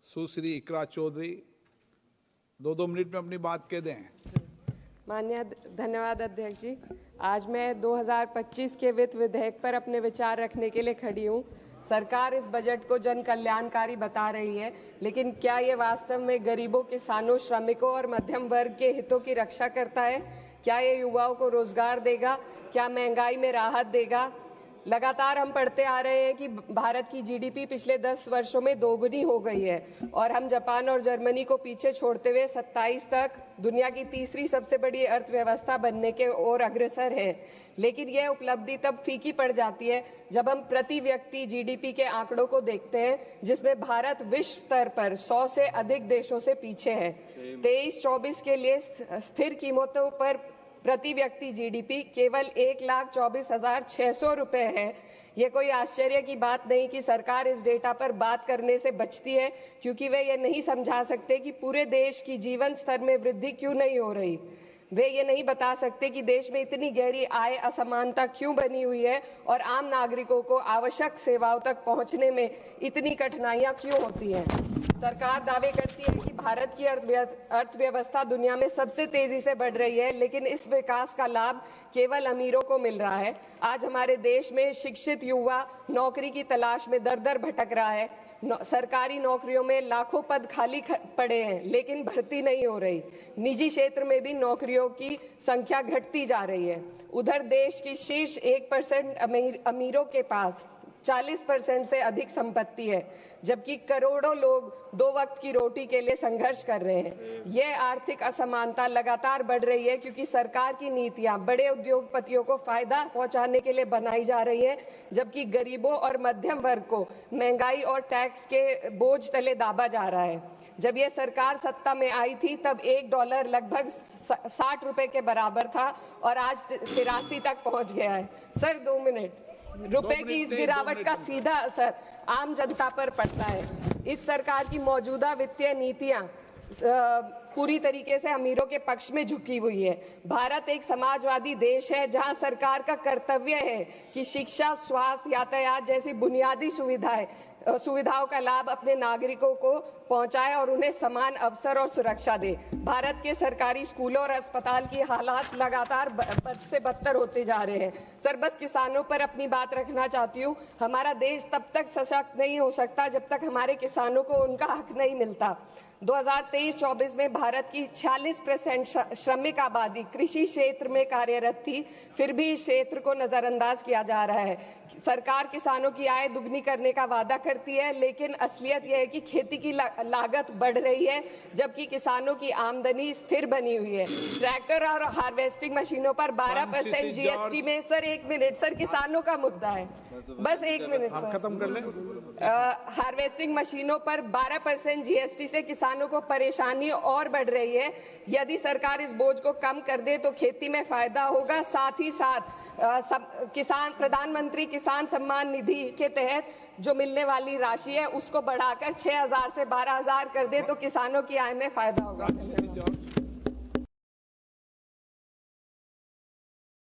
सुश्री इकरा Chaudhary 2 minute में अपनी बात कह दें। माननीय धन्यवाद अध्यक्ष जी। आज मैं 2025 के वित्त विधेयक पर अपने विचार रखने के लिए खड़ी हूँ। सरकार इस बजट को जन कल्याणकारी बता रही है, लेकिन क्या ये वास्तव में गरीबों, किसानों, श्रमिकों और मध्यम वर्ग के हितों की रक्षा करता है? क्या ये युवाओं को रोजगार देगा? क्या महंगाई में राहत देगा? लगातार हम पढ़ते आ रहे हैं कि भारत की जीडीपी पिछले 10 वर्षों में दोगुनी हो गई है और हम जापान और जर्मनी को पीछे छोड़ते हुए 27 तक दुनिया की तीसरी सबसे बड़ी अर्थव्यवस्था बनने के ओर अग्रसर है। लेकिन यह उपलब्धि तब फीकी पड़ जाती है जब हम प्रति व्यक्ति जीडीपी के आंकड़ों को देखते हैं, जिसमें भारत विश्व स्तर पर 100 से अधिक देशों से पीछे है। 23-24 के लिए स्थिर कीमतों पर प्रति व्यक्ति जीडीपी केवल 1,24,600 रुपए है। ये कोई आश्चर्य की बात नहीं कि सरकार इस डेटा पर बात करने से बचती है, क्योंकि वे ये नहीं समझा सकते कि पूरे देश की जीवन स्तर में वृद्धि क्यों नहीं हो रही। वे ये नहीं बता सकते कि देश में इतनी गहरी आय असमानता क्यों बनी हुई है और आम नागरिकों को आवश्यक सेवाओं तक पहुंचने में इतनी कठिनाइयां क्यों होती हैं। सरकार दावे करती है कि भारत की अर्थव्यवस्था दुनिया में सबसे तेजी से बढ़ रही है, लेकिन इस विकास का लाभ केवल अमीरों को मिल रहा है। आज हमारे देश में शिक्षित युवा नौकरी की तलाश में दर-दर भटक रहा है। सरकारी नौकरियों में लाखों पद खाली पड़े हैं, लेकिन भर्ती नहीं हो रही। निजी क्षेत्र में भी नौकरियों की संख्या घटती जा रही है। उधर देश की शीर्ष 1% अमीरों के पास 40% से अधिक संपत्ति है, जबकि करोड़ों लोग 2 वक्त की रोटी के लिए संघर्ष कर रहे हैं। यह आर्थिक असमानता लगातार बढ़ रही है क्योंकि सरकार की नीतियां बड़े उद्योगपतियों को फायदा पहुंचाने के लिए बनाई जा रही है, जबकि गरीबों और मध्यम वर्ग को महंगाई और टैक्स के बोझ तले दाबा जा रहा है। जब यह सरकार सत्ता में आई थी तब $1 लगभग 60 रुपए के बराबर था और आज 83 तक पहुंच गया है। Sir 2 minute. रुपए की इस गिरावट का सीधा असर आम जनता पर पड़ता है। इस सरकार की मौजूदा वित्तीय नीतियां पूरी तरीके से अमीरों के पक्ष में झुकी हुई है। भारत एक समाजवादी देश है जहां सरकार का कर्तव्य है कि शिक्षा, स्वास्थ्य, यातायात जैसी बुनियादी सुविधाओं का लाभ अपने नागरिकों को पहुंचाए और उन्हें समान अवसर और सुरक्षा दे। भारत के सरकारी स्कूलों और अस्पताल की हालात लगातार बद से बदतर होते जा रहे हैं। सर बस किसानों पर अपनी बात रखना चाहती हूँ। हमारा देश तब तक सशक्त नहीं हो सकता जब तक हमारे किसानों को उनका हक नहीं मिलता। 2023-24 में भारत की 46% श्रमिक आबादी कृषि क्षेत्र में कार्यरत थी, फिर भी इस क्षेत्र को नजरअंदाज किया जा रहा है। सरकार किसानों की आय दुगनी करने का वादा करती है, लेकिन असलियत यह है कि खेती की लागत बढ़ रही है, जबकि किसानों की आमदनी स्थिर बनी हुई है। ट्रैक्टर और हार्वेस्टिंग मशीनों पर 12% जीएसटी में सर 1 मिनट सर, किसानों का मुद्दा है, बस 1 मिनट सर, खत्म कर लें। हार्वेस्टिंग मशीनों पर 12% जीएसटी से किसानों को परेशानी और बढ़ रही है। यदि सरकार इस बोझ को कम कर दे तो खेती में फायदा होगा। साथ ही साथ प्रधानमंत्री किसान सम्मान निधि के तहत जो मिलने वाली राशि है उसको बढ़ाकर 6,000 से 12,000 कर दे तो किसानों की आय में फायदा होगा।